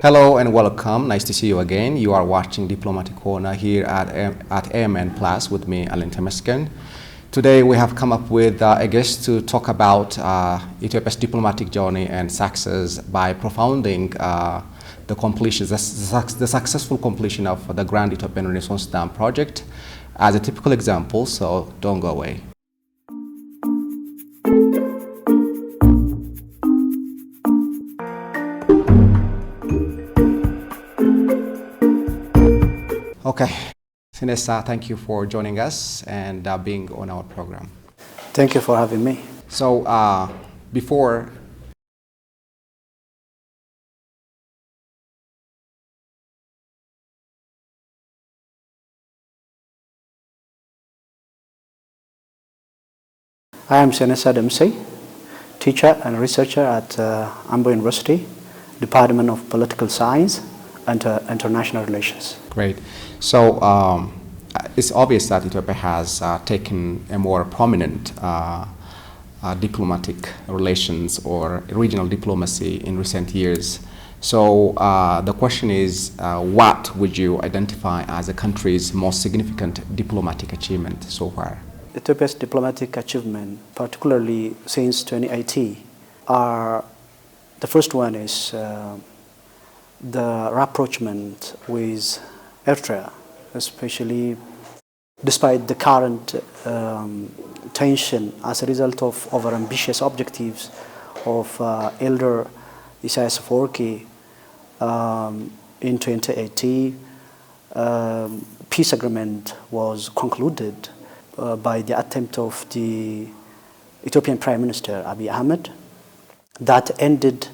Hello and welcome. Nice to see you again. You are watching Diplomatic Corner here at AMN Plus with me, Alan Temesken. Today we have come up with a guest to talk about Ethiopia's diplomatic journey and success by propounding the successful completion of the Grand Ethiopian Renaissance Dam project as a typical example, so don't go away. Okay, Sinesa, thank you for joining us and being on our program. Thank you for having me. So before I am Sinesa Demsey, teacher and researcher at Ambo University, Department of Political Science and International Relations. Great. So it's obvious that Ethiopia has taken a more prominent diplomatic relations or regional diplomacy in recent years. So the question is, what would you identify as the country's most significant diplomatic achievement so far? Ethiopia's diplomatic achievement, particularly since 2018, the first one is the rapprochement with Eritrea, especially despite the current tension as a result of overambitious objectives of elder Isaias Afwerki in 2018. Peace agreement was concluded by the attempt of the Ethiopian Prime Minister Abiy Ahmed that ended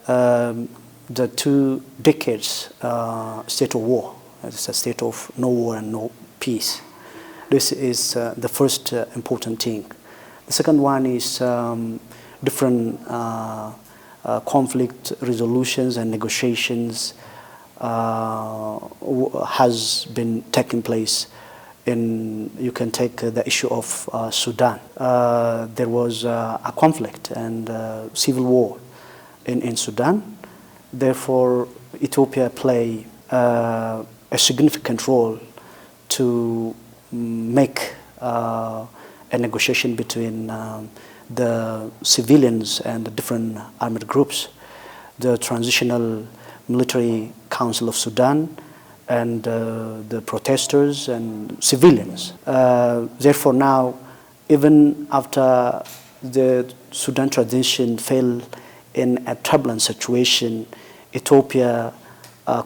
the 2 decades state of war. It's a state of no war and no peace. This is the first important thing. The second one is different conflict resolutions and negotiations has been taking place. You can take the issue of Sudan. There was a conflict and civil war in Sudan. Therefore, Ethiopia played a significant role to make a negotiation between the civilians and the different armed groups, the Transitional Military Council of Sudan, and the protesters and civilians. Therefore now, even after the Sudan transition fell in a turbulent situation, Ethiopia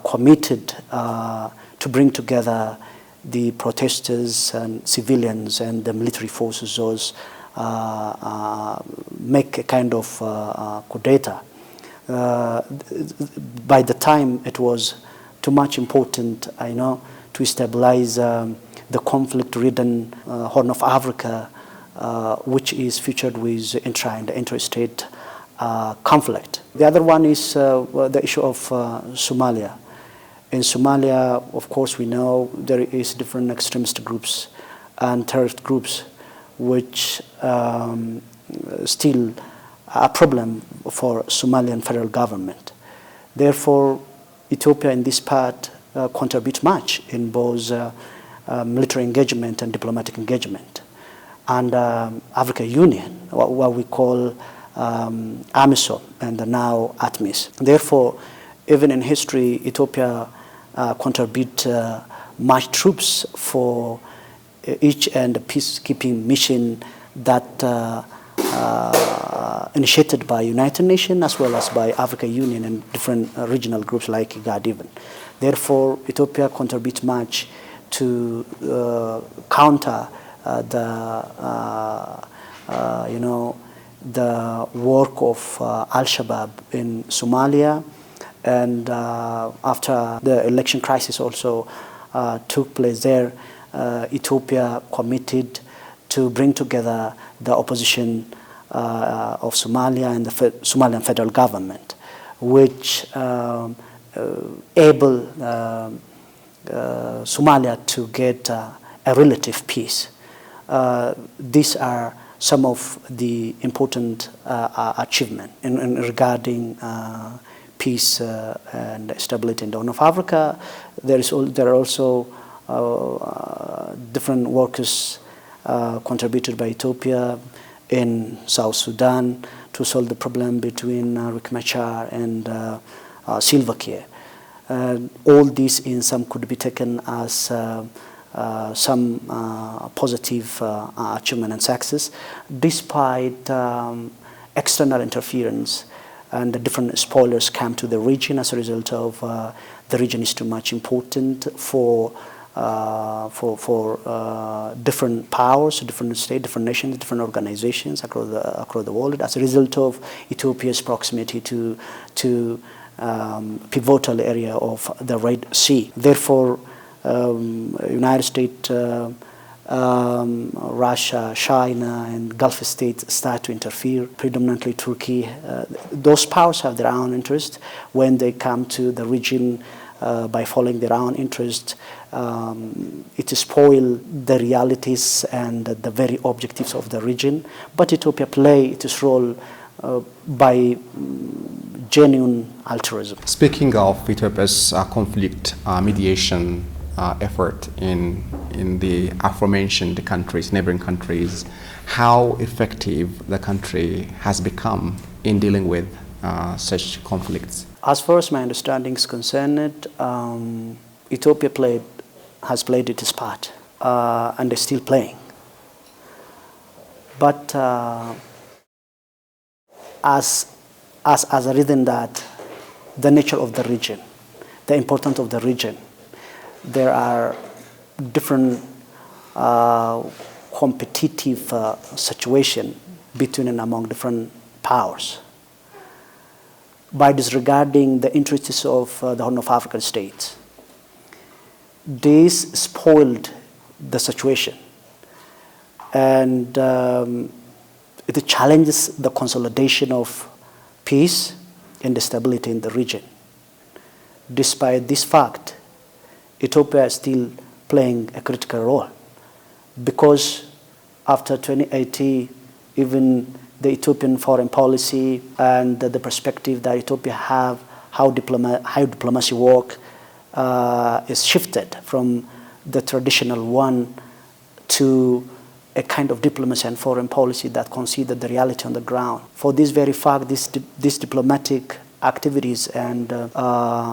committed to bring together the protesters and civilians and the military forces, those make a kind of coup d'etat. By the time it was too much important, I know, to stabilize the conflict-ridden Horn of Africa, which is featured with intra and interstate conflict. The other one is the issue of Somalia. In Somalia, of course, we know there is different extremist groups and terrorist groups, which still a problem for Somalian federal government. Therefore, Ethiopia in this part contributes much in both military engagement and diplomatic engagement. And African Union, what we call AMISOM, and now ATMIS. Therefore, even in history, Ethiopia contribute much troops for each and peacekeeping mission that initiated by United Nations as well as by African Union and different regional groups like IGAD even. Therefore, Ethiopia contributes much to counter the work of Al-Shabaab in Somalia, and after the election crisis also took place there, Ethiopia committed to bring together the opposition of Somalia and the Somalian federal government, which able Somalia to get a relative peace. These are some of the important achievements in regarding peace and stability in the Horn of Africa. There are also different works contributed by Ethiopia in South Sudan to solve the problem between Riek Machar and Salva Kiir. All these in some could be taken as some positive achievement and success, despite external interference and the different spoilers come to the region as a result of the region is too much important for different powers, different states, different nations, different organizations across the world as a result of Ethiopia's proximity to pivotal area of the Red Sea. Therefore, United States, Russia, China, and Gulf states start to interfere, predominantly Turkey. Those powers have their own interest. When they come to the region by following their own interest, it spoils the realities and the very objectives of the region. But Ethiopia plays its role by genuine altruism. Speaking of Ethiopia's conflict mediation effort in the aforementioned countries, neighboring countries, how effective the country has become in dealing with such conflicts? As far as my understanding is concerned, Ethiopia has played its part, and is still playing. But as a reason that the nature of the region, the importance of the region, there are different competitive situations between and among different powers. By disregarding the interests of the Horn of African states, this spoiled the situation, and it challenges the consolidation of peace and stability in the region. Despite this fact, Ethiopia is still playing a critical role, because after 2018, even the Ethiopian foreign policy and the perspective that Ethiopia have, how diplomacy work, is shifted from the traditional one to a kind of diplomacy and foreign policy that consider the reality on the ground. For this very fact, these diplomatic activities and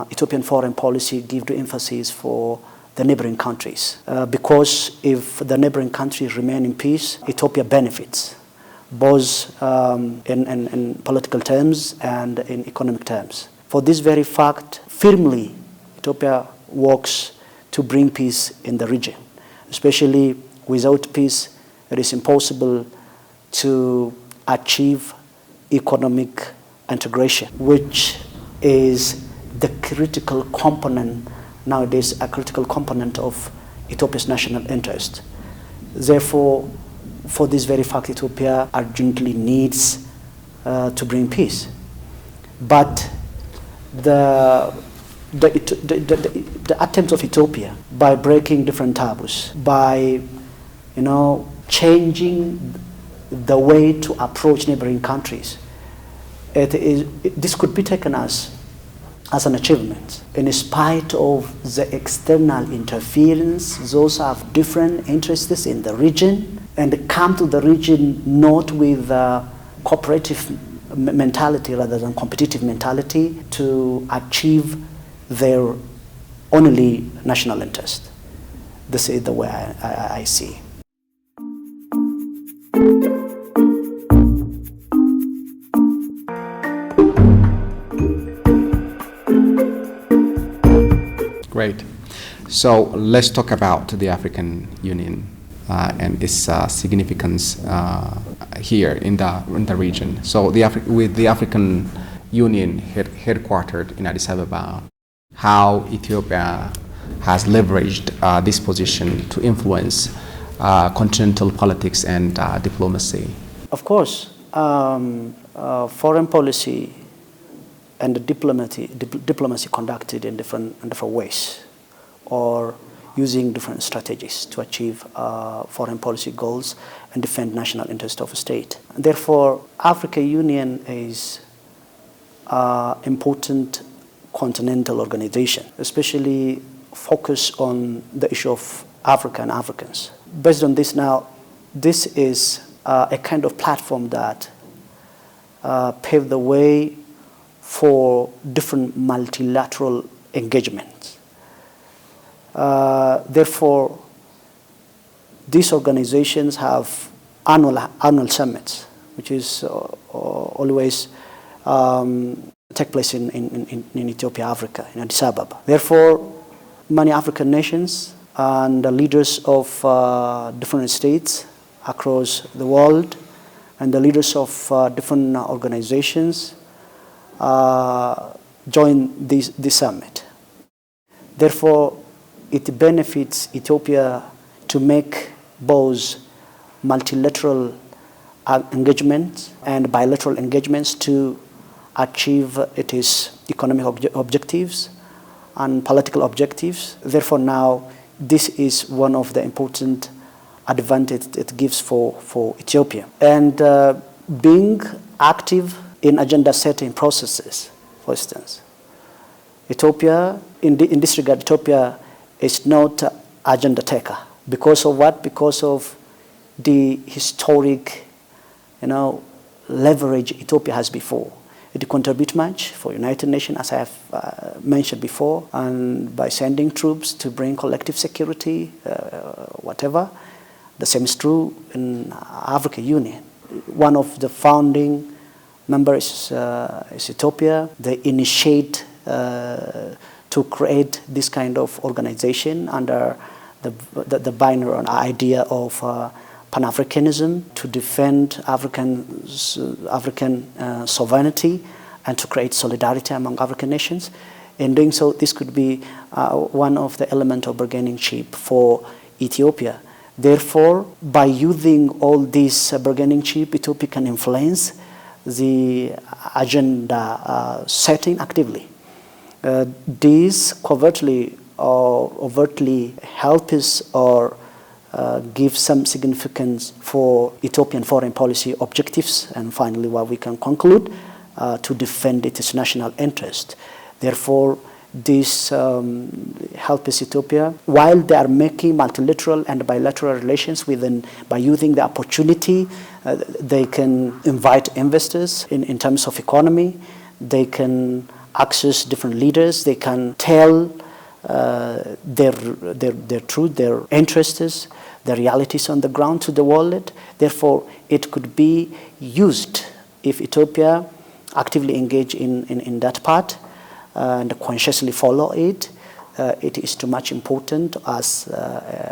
Ethiopian foreign policy give the emphasis for the neighboring countries. Because if the neighboring countries remain in peace, Ethiopia benefits, both in political terms and in economic terms. For this very fact, firmly, Ethiopia works to bring peace in the region. Especially without peace, it is impossible to achieve economic integration, which is the critical component nowadays, a critical component of Ethiopia's national interest. Therefore, for this very fact, Ethiopia urgently needs to bring peace. But the attempt of Ethiopia, by breaking different taboos, by changing the way to approach neighboring countries, this could be taken as an achievement. In spite of the external interference, those have different interests in the region and come to the region not with cooperative mentality rather than competitive mentality to achieve their only national interest. This is the way I see. Great. So let's talk about the African Union and its significance here in the region. So with the African Union headquartered in Addis Ababa, how Ethiopia has leveraged this position to influence continental politics and diplomacy? Of course, foreign policy and the diplomacy conducted in different ways, or using different strategies to achieve foreign policy goals and defend national interest of a state. Therefore, African Union is important continental organization, especially focus on the issue of Africa and Africans. Based on this now, this is a kind of platform that paved the way for different multilateral engagements. Therefore, these organizations have annual summits, which is always take place in Ethiopia, Africa, in Addis Ababa. Therefore, many African nations and the leaders of different states across the world and the leaders of different organizations join this summit. Therefore, it benefits Ethiopia to make both multilateral engagements and bilateral engagements to achieve its economic objectives and political objectives. Therefore, now this is one of the important advantages it gives for Ethiopia. And being active in agenda setting processes, for instance, Ethiopia, in this regard, Ethiopia is not agenda taker. Because of what? Because of the historic, leverage Ethiopia has before. It contributes much for United Nations, as I have mentioned before, and by sending troops to bring collective security, whatever. The same is true in African Union. One of the founding members is Ethiopia. They initiate to create this kind of organization under the banner and idea of Pan-Africanism, to defend African sovereignty and to create solidarity among African nations. In doing so, this could be one of the elements of bargaining chip for Ethiopia. Therefore, by using all these bargaining chip, Ethiopia can influence the agenda setting actively. This covertly or overtly helps or give some significance for Ethiopian foreign policy objectives, and finally what we can conclude, to defend its national interest. Therefore, this helps Ethiopia while they are making multilateral and bilateral relations by using the opportunity. They can invite investors in terms of economy. They can access different leaders. They can tell their truth, their interests, the realities on the ground to the world. Therefore, it could be used if Ethiopia actively engage in that part and consciously follow it. It is too much important as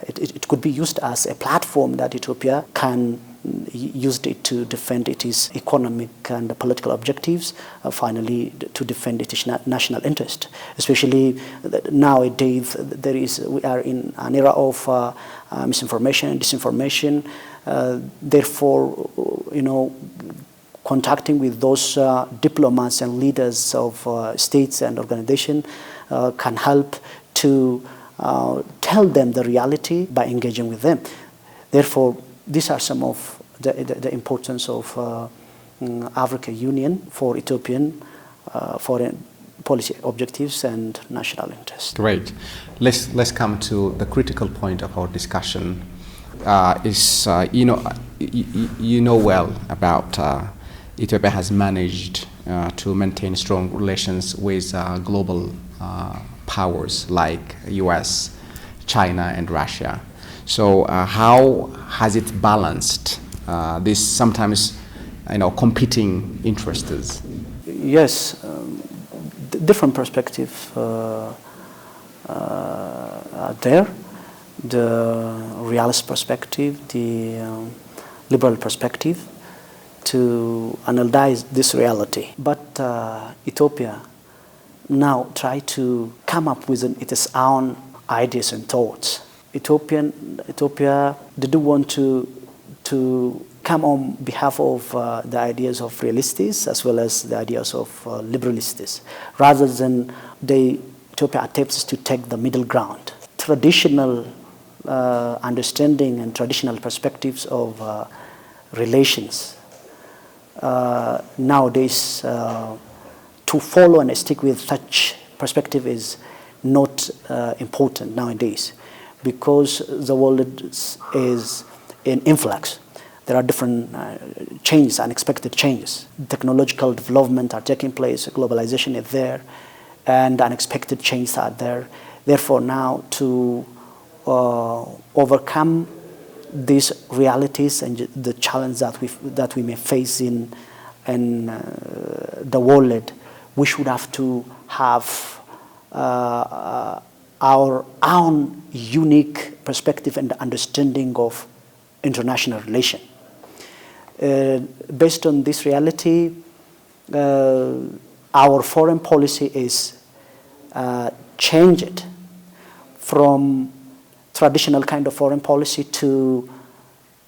it could be used as a platform that Ethiopia can use it to defend its economic and political objectives, finally to defend its national interest. Especially nowadays, we are in an era of misinformation and disinformation. Therefore, contacting with those diplomats and leaders of states and organizations can help to tell them the reality by engaging with them. Therefore, these are some of the importance of African Union for Ethiopian foreign policy objectives and national interest. Great. Let's come to the critical point of our discussion. You know well about Ethiopia has managed to maintain strong relations with global powers like US, China, and Russia. So how has it balanced these sometimes competing interests? Yes, different perspectives are there. The realist perspective, the liberal perspective, to analyze this reality. But Ethiopia now try to come up with its own ideas and thoughts. Ethiopia didn't want to come on behalf of the ideas of realists as well as the ideas of liberalists. Rather than Ethiopia attempts to take the middle ground. Traditional understanding and traditional perspectives of relations nowadays to follow and stick with such perspective is not important nowadays, because the world is in influx. There are different changes, unexpected changes. Technological development are taking place, globalization is there, and unexpected changes are there. Therefore, now to overcome these realities and the challenge that we may face in the world, we should have to have our own unique perspective and understanding of international relation. Based on this reality, our foreign policy is changed from traditional kind of foreign policy to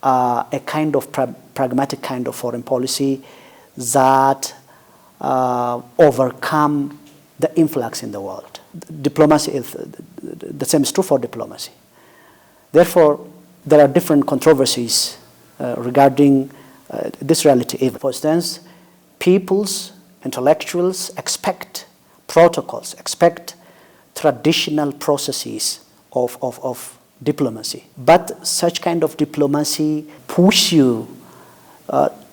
a kind of pragmatic kind of foreign policy that overcome the influx in the world. Diplomacy is the same is true for diplomacy. Therefore, there are different controversies regarding this reality. Even, for instance, peoples, intellectuals expect protocols, expect traditional processes of diplomacy. But such kind of diplomacy push you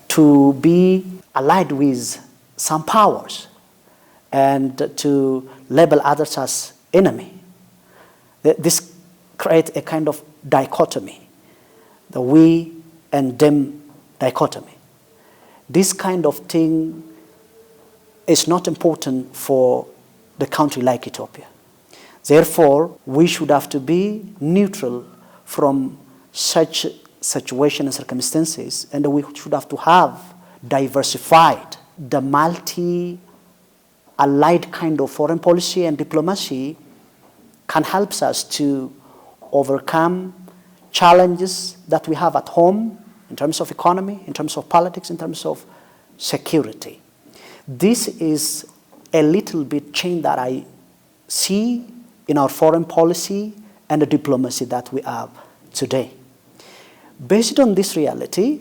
to be allied with some powers and to label others as enemy. This creates a kind of dichotomy, the we and them dichotomy. This kind of thing is not important for the country like Ethiopia. Therefore, we should have to be neutral from such situation and circumstances, and we should have to have diversified. The multi-allied kind of foreign policy and diplomacy can help us to overcome challenges that we have at home in terms of economy, in terms of politics, in terms of security. This is a little bit change that I see in our foreign policy and the diplomacy that we have today. Based on this reality,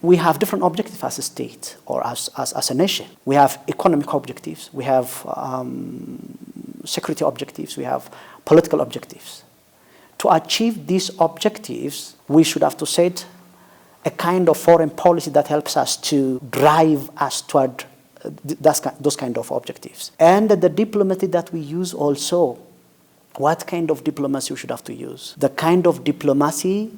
we have different objectives as a state or as a nation. We have economic objectives, we have security objectives, we have political objectives. To achieve these objectives, we should have to set a kind of foreign policy that helps us to drive us toward those kind of objectives. And the diplomacy that we use also, what kind of diplomacy we should have to use? The kind of diplomacy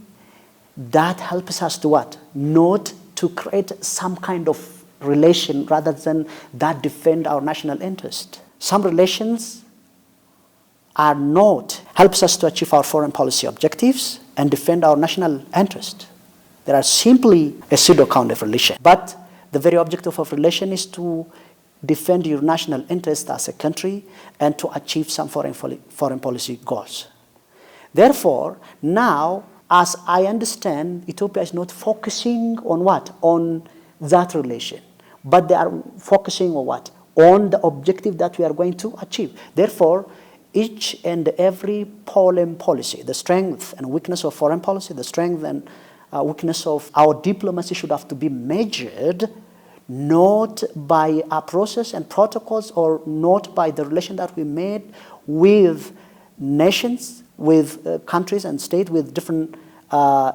that helps us to what? Not to create some kind of relation rather than that defend our national interest. Some relations are not, helps us to achieve our foreign policy objectives and defend our national interest. They are simply a pseudo kind of relation. But the very objective of relation is to defend your national interest as a country and to achieve some foreign policy goals. Therefore, now, as I understand, Ethiopia is not focusing on what? On that relation. But they are focusing on what? On the objective that we are going to achieve. Therefore, each and every foreign policy, the strength and weakness of foreign policy, the strength and weakness of our diplomacy should have to be measured not by a process and protocols or not by the relation that we made with nations, with countries and states, with different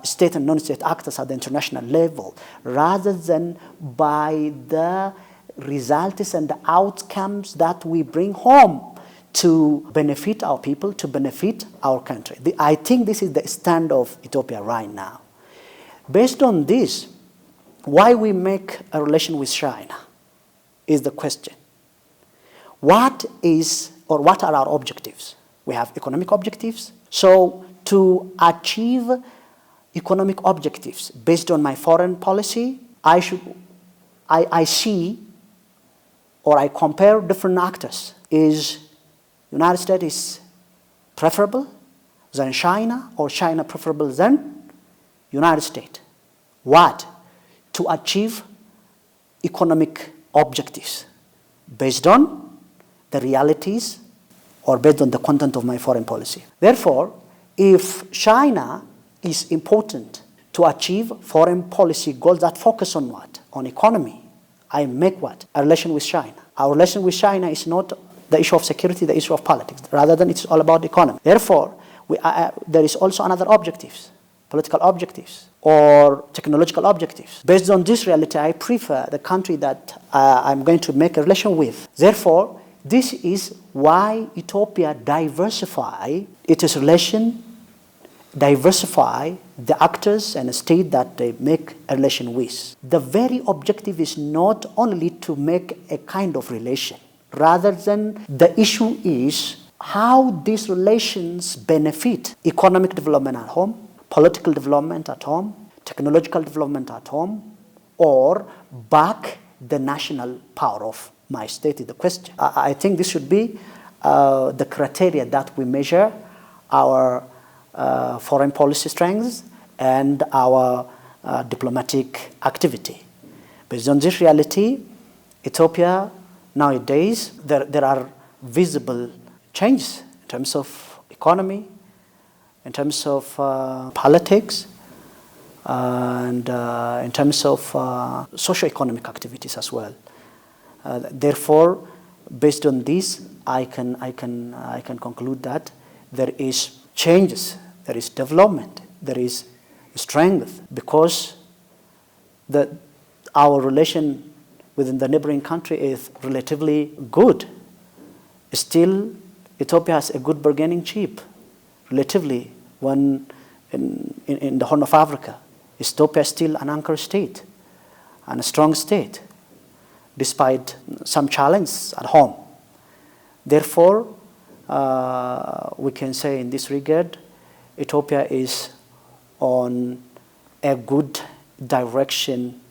state and non-state actors at the international level, rather than by the results and the outcomes that we bring home to benefit our people, to benefit our country. I think this is the stand of Ethiopia right now. Based on this, why we make a relation with China is the question. What are our objectives? We have economic objectives. So to achieve economic objectives based on my foreign policy, I see or I compare different actors. Is United States is preferable than China or China preferable than United States? What? To achieve economic objectives based on the realities or based on the content of my foreign policy. Therefore, if China is important to achieve foreign policy goals that focus on what? On economy, I make what? A relation with China. Our relation with China is not the issue of security, the issue of politics, rather than it's all about economy. Therefore, there is also another objectives, political objectives or technological objectives. Based on this reality, I prefer the country that I'm going to make a relation with. Therefore, this is why Ethiopia diversify its relation, diversify the actors and the state that they make a relation with. The very objective is not only to make a kind of relation, rather than the issue is how these relations benefit economic development at home, political development at home, technological development at home, or back the national power of my state is the question. I think this should be the criteria that we measure our foreign policy strengths and our diplomatic activity. Based on this reality, Ethiopia nowadays, there are visible changes in terms of economy, in terms of politics, and in terms of socio-economic activities as well. Therefore, based on this, I can conclude that there is changes, there is development, there is strength, because our relation within the neighboring country is relatively good. Still, Ethiopia has a good bargaining chip, relatively, when in the Horn of Africa. Ethiopia is still an anchor state and a strong state, despite some challenges at home. Therefore, we can say in this regard, Ethiopia is on a good direction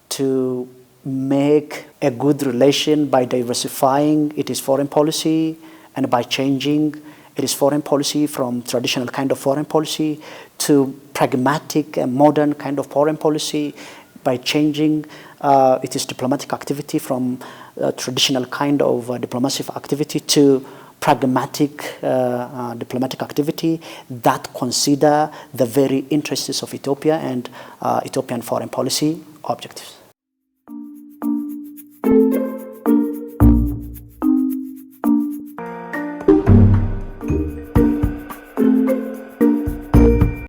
to make a good relation by diversifying its foreign policy and by changing its foreign policy from traditional kind of foreign policy to pragmatic and modern kind of foreign policy, by changing its diplomatic activity from traditional kind of diplomatic activity to pragmatic diplomatic activity that consider the very interests of Ethiopia and Ethiopian foreign policy objectives.